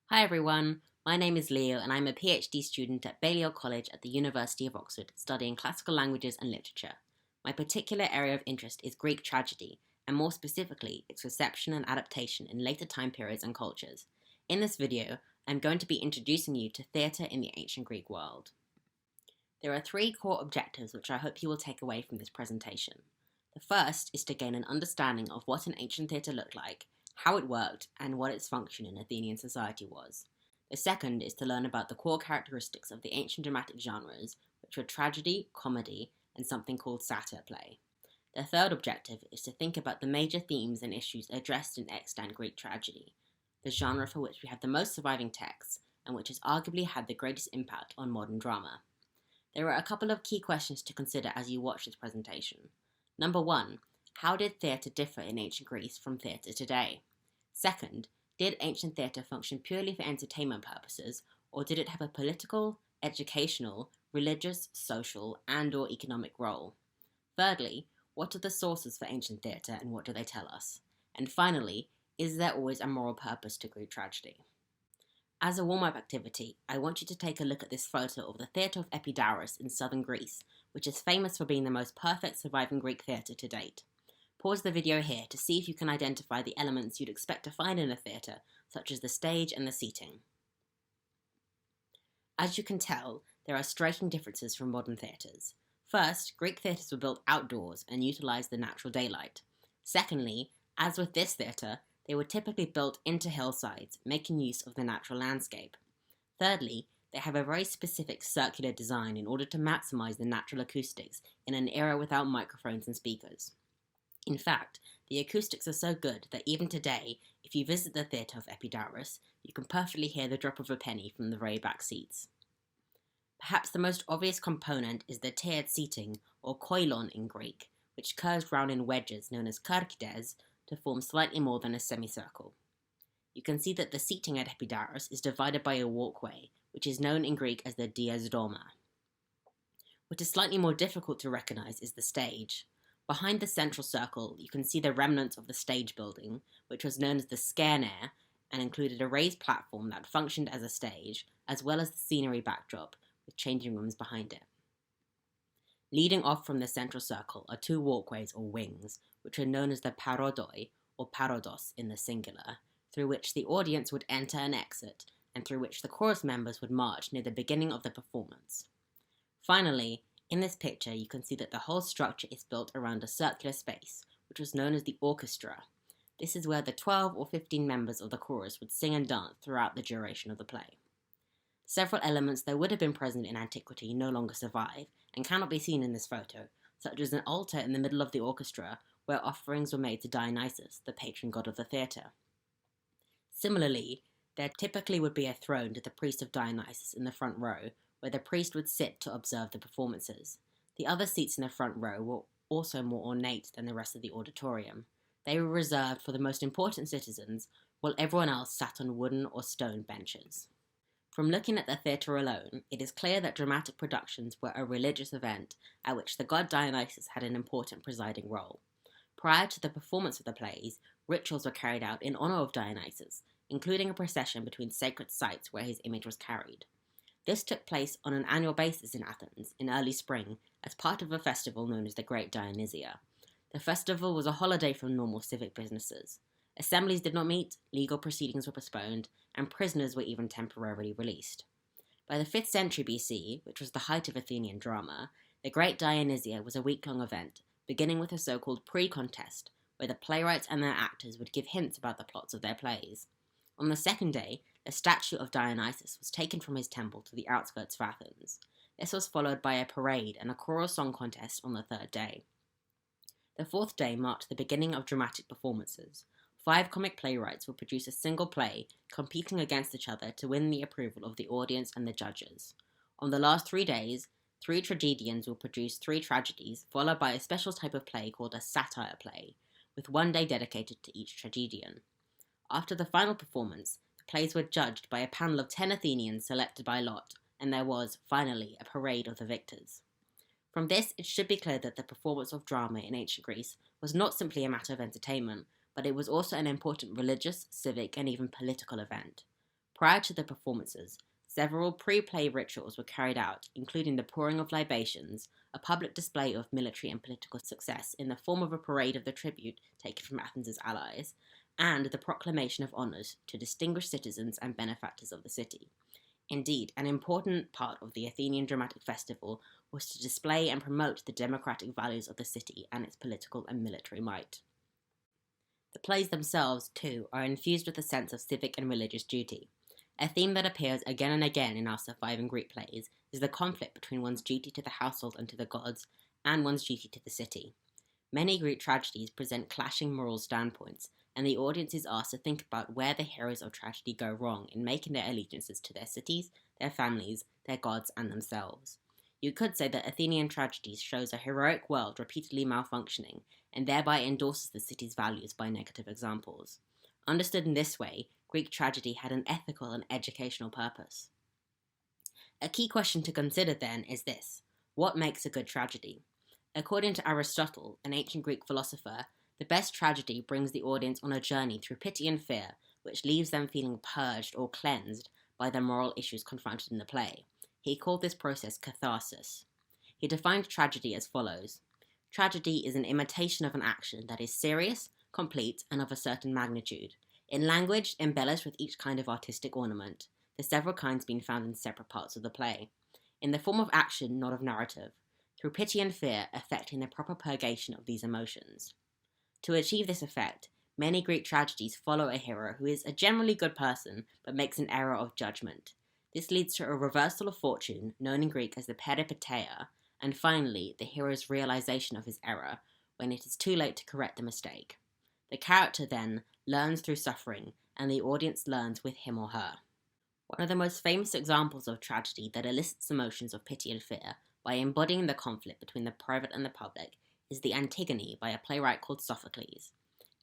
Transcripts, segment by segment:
Hi everyone, my name is Leo and I'm a PhD student at Balliol College at the University of Oxford studying classical languages and literature. My particular area of interest is Greek tragedy, and more specifically, its reception and adaptation in later time periods and cultures. In this video, I'm going to be introducing you to theatre in the ancient Greek world. There are three core objectives which I hope you will take away from this presentation. The first is to gain an understanding of what an ancient theatre looked like, how it worked, and what its function in Athenian society was. The second is to learn about the core characteristics of the ancient dramatic genres, which were tragedy, comedy, and something called satyr play. The third objective is to think about the major themes and issues addressed in extant Greek tragedy, the genre for which we have the most surviving texts, and which has arguably had the greatest impact on modern drama. There are a couple of key questions to consider as you watch this presentation. Number 1. How did theatre differ in ancient Greece from theatre today? Second, did ancient theatre function purely for entertainment purposes, or did it have a political, educational, religious, social, and/or economic role? Thirdly, what are the sources for ancient theatre and what do they tell us? And finally, is there always a moral purpose to Greek tragedy? As a warm-up activity, I want you to take a look at this photo of the theatre of Epidaurus in southern Greece, which is famous for being the most perfect surviving Greek theatre to date. Pause the video here to see if you can identify the elements you'd expect to find in a theatre, such as the stage and the seating. As you can tell, there are striking differences from modern theatres. First, Greek theatres were built outdoors and utilised the natural daylight. Secondly, as with this theatre, they were typically built into hillsides, making use of the natural landscape. Thirdly, they have a very specific circular design in order to maximise the natural acoustics in an era without microphones and speakers. In fact, the acoustics are so good that even today, if you visit the theatre of Epidaurus, you can perfectly hear the drop of a penny from the very back seats. Perhaps the most obvious component is the tiered seating, or koilon in Greek, which curves round in wedges known as karkides to form slightly more than a semicircle. You can see that the seating at Epidaurus is divided by a walkway, which is known in Greek as the diasdoma. What is slightly more difficult to recognise is the stage. Behind the central circle, you can see the remnants of the stage building, which was known as the scaenae, and included a raised platform that functioned as a stage, as well as the scenery backdrop, with changing rooms behind it. Leading off from the central circle are two walkways or wings, which are known as the parodoi, or parodos in the singular, through which the audience would enter and exit, and through which the chorus members would march near the beginning of the performance. Finally, in this picture, you can see that the whole structure is built around a circular space, which was known as the orchestra. This is where the 12 or 15 members of the chorus would sing and dance throughout the duration of the play. Several elements that would have been present in antiquity no longer survive, and cannot be seen in this photo, such as an altar in the middle of the orchestra, where offerings were made to Dionysus, the patron god of the theatre. Similarly, there typically would be a throne to the priest of Dionysus in the front row, where the priest would sit to observe the performances. The other seats in the front row were also more ornate than the rest of the auditorium. They were reserved for the most important citizens, while everyone else sat on wooden or stone benches. From looking at the theatre alone, it is clear that dramatic productions were a religious event at which the god Dionysus had an important presiding role. Prior to the performance of the plays, rituals were carried out in honour of Dionysus, including a procession between sacred sites where his image was carried. This took place on an annual basis in Athens in early spring as part of a festival known as the Great Dionysia. The festival was a holiday from normal civic businesses. Assemblies did not meet, legal proceedings were postponed, and prisoners were even temporarily released. By the 5th century BC, which was the height of Athenian drama, the Great Dionysia was a week-long event, beginning with a so-called pre-contest, where the playwrights and their actors would give hints about the plots of their plays. On the second day, the statue of Dionysus was taken from his temple to the outskirts of Athens. This was followed by a parade and a choral song contest on the third day. The fourth day marked the beginning of dramatic performances. 5 comic playwrights would produce a single play, competing against each other to win the approval of the audience and the judges. On the last 3 days, 3 tragedians will produce 3 tragedies, followed by a special type of play called a satire play, with 1 day dedicated to each tragedian. After the final performance, the plays were judged by a panel of 10 Athenians selected by lot, and there was, finally, a parade of the victors. From this, it should be clear that the performance of drama in ancient Greece was not simply a matter of entertainment, but it was also an important religious, civic, and even political event. Prior to the performances, several pre-play rituals were carried out, including the pouring of libations, a public display of military and political success in the form of a parade of the tribute taken from Athens' allies, and the proclamation of honours to distinguished citizens and benefactors of the city. Indeed, an important part of the Athenian dramatic festival was to display and promote the democratic values of the city and its political and military might. The plays themselves, too, are infused with a sense of civic and religious duty. A theme that appears again and again in our surviving Greek plays is the conflict between one's duty to the household and to the gods, and one's duty to the city. Many Greek tragedies present clashing moral standpoints, and the audience is asked to think about where the heroes of tragedy go wrong in making their allegiances to their cities, their families, their gods, and themselves. You could say that Athenian tragedies shows a heroic world repeatedly malfunctioning, and thereby endorses the city's values by negative examples. Understood in this way, Greek tragedy had an ethical and educational purpose. A key question to consider then is this: what makes a good tragedy? According to Aristotle, an ancient Greek philosopher, the best tragedy brings the audience on a journey through pity and fear, which leaves them feeling purged or cleansed by the moral issues confronted in the play. He called this process catharsis. He defined tragedy as follows: tragedy is an imitation of an action that is serious, complete, and of a certain magnitude, in language embellished with each kind of artistic ornament, the several kinds being found in separate parts of the play, in the form of action, not of narrative, through pity and fear affecting the proper purgation of these emotions. To achieve this effect, many Greek tragedies follow a hero who is a generally good person but makes an error of judgment. This leads to a reversal of fortune, known in Greek as the peripeteia, and finally, the hero's realization of his error when it is too late to correct the mistake. The character then learns through suffering, and the audience learns with him or her. One of the most famous examples of tragedy that elicits emotions of pity and fear by embodying the conflict between the private and the public is the Antigone by a playwright called Sophocles.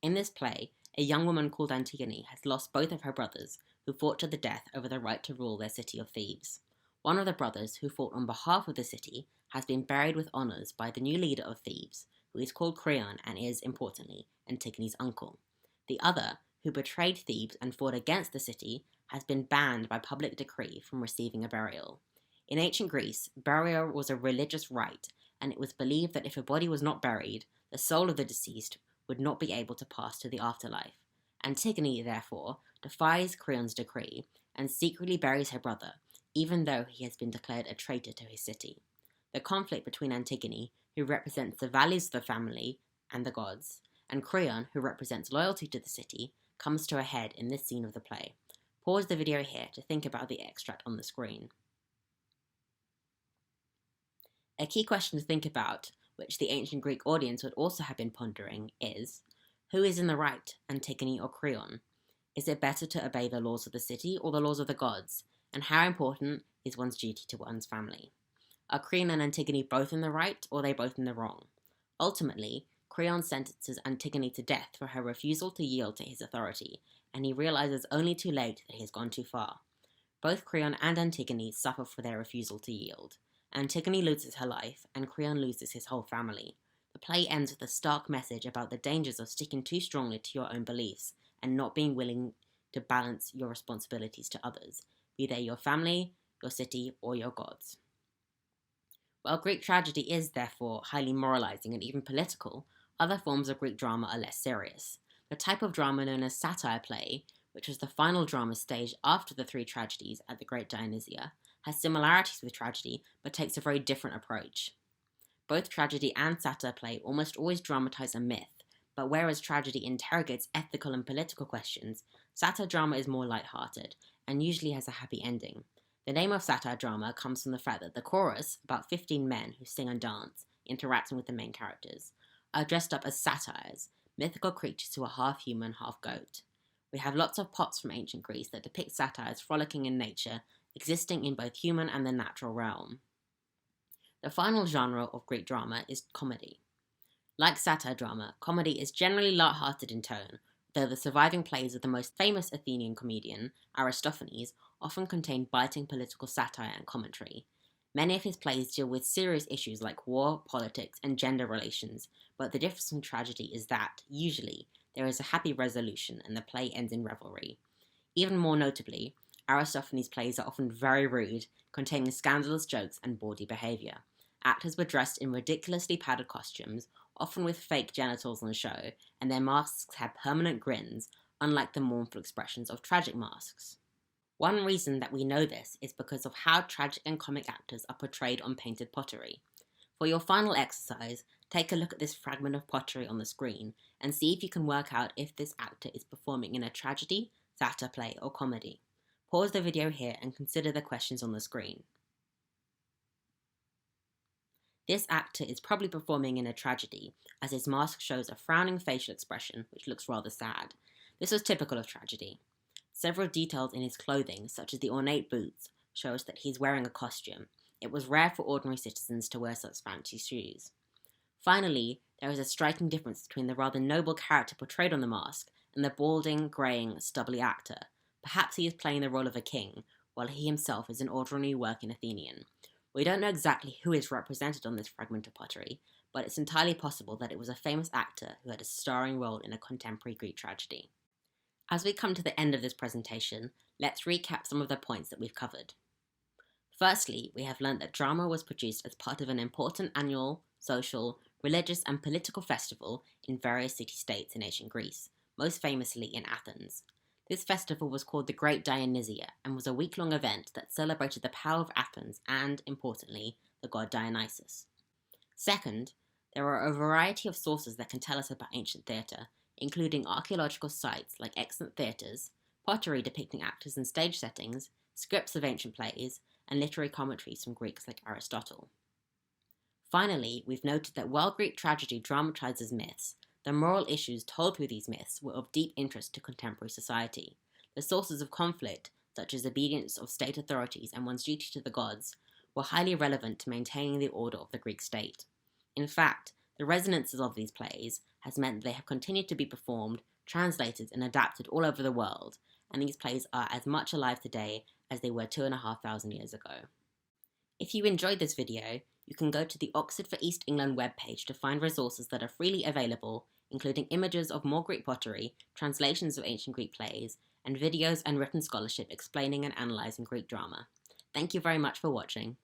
In this play, a young woman called Antigone has lost both of her brothers, who fought to the death over the right to rule their city of Thebes. One of the brothers, who fought on behalf of the city, has been buried with honours by the new leader of Thebes, who is called Creon and is, importantly, Antigone's uncle. The other, who betrayed Thebes and fought against the city, has been banned by public decree from receiving a burial. In ancient Greece, burial was a religious rite, and it was believed that if a body was not buried, the soul of the deceased would not be able to pass to the afterlife. Antigone, therefore, defies Creon's decree and secretly buries her brother, even though he has been declared a traitor to his city. The conflict between Antigone, who represents the values of the family and the gods, and Creon, who represents loyalty to the city, comes to a head in this scene of the play. Pause the video here to think about the extract on the screen. A key question to think about, which the ancient Greek audience would also have been pondering, is: who is in the right, Antigone or Creon? Is it better to obey the laws of the city or the laws of the gods? And how important is one's duty to one's family? Are Creon and Antigone both in the right, or are they both in the wrong? Ultimately, Creon sentences Antigone to death for her refusal to yield to his authority, and he realizes only too late that he has gone too far. Both Creon and Antigone suffer for their refusal to yield. Antigone loses her life, and Creon loses his whole family. The play ends with a stark message about the dangers of sticking too strongly to your own beliefs and not being willing to balance your responsibilities to others, be they your family, your city, or your gods. While Greek tragedy is, therefore, highly moralizing and even political, other forms of Greek drama are less serious. The type of drama known as satire play, which was the final drama staged after the three tragedies at the Great Dionysia, has similarities with tragedy but takes a very different approach. Both tragedy and satire play almost always dramatize a myth, but whereas tragedy interrogates ethical and political questions, satire drama is more light-hearted and usually has a happy ending. The name of satire drama comes from the fact that the chorus, about 15 men who sing and dance, interacting with the main characters, are dressed up as satyrs, mythical creatures who are half human, half goat. We have lots of pots from ancient Greece that depict satyrs frolicking in nature, existing in both human and the natural realm. The final genre of Greek drama is comedy. Like satire drama, comedy is generally light-hearted in tone, though the surviving plays of the most famous Athenian comedian, Aristophanes, often contain biting political satire and commentary. Many of his plays deal with serious issues like war, politics, and gender relations, but the difference from tragedy is that, usually, there is a happy resolution and the play ends in revelry. Even more notably, Aristophanes' plays are often very rude, containing scandalous jokes and bawdy behaviour. Actors were dressed in ridiculously padded costumes, often with fake genitals on show, and their masks had permanent grins, unlike the mournful expressions of tragic masks. One reason that we know this is because of how tragic and comic actors are portrayed on painted pottery. For your final exercise, take a look at this fragment of pottery on the screen and see if you can work out if this actor is performing in a tragedy, theatre play, or comedy. Pause the video here and consider the questions on the screen. This actor is probably performing in a tragedy, as his mask shows a frowning facial expression which looks rather sad. This was typical of tragedy. Several details in his clothing, such as the ornate boots, show us that he's wearing a costume. It was rare for ordinary citizens to wear such fancy shoes. Finally, there is a striking difference between the rather noble character portrayed on the mask and the balding, greying, stubbly actor. Perhaps he is playing the role of a king, while he himself is an ordinary working Athenian. We don't know exactly who is represented on this fragment of pottery, but it's entirely possible that it was a famous actor who had a starring role in a contemporary Greek tragedy. As we come to the end of this presentation, let's recap some of the points that we've covered. Firstly, we have learnt that drama was produced as part of an important annual, social, religious and political festival in various city-states in ancient Greece, most famously in Athens. This festival was called the Great Dionysia and was a week-long event that celebrated the power of Athens and, importantly, the god Dionysus. Second, there are a variety of sources that can tell us about ancient theatre, including archaeological sites like extant theatres, pottery depicting actors and stage settings, scripts of ancient plays, and literary commentaries from Greeks like Aristotle. Finally, we've noted that while Greek tragedy dramatizes myths, the moral issues told through these myths were of deep interest to contemporary society. The sources of conflict, such as obedience of state authorities and one's duty to the gods, were highly relevant to maintaining the order of the Greek state. In fact, the resonances of these plays has meant that they have continued to be performed, translated and adapted all over the world, and these plays are as much alive today as they were 2,500 years ago. If you enjoyed this video, you can go to the Oxford for East England webpage to find resources that are freely available, including images of more Greek pottery, translations of ancient Greek plays, and videos and written scholarship explaining and analysing Greek drama. Thank you very much for watching.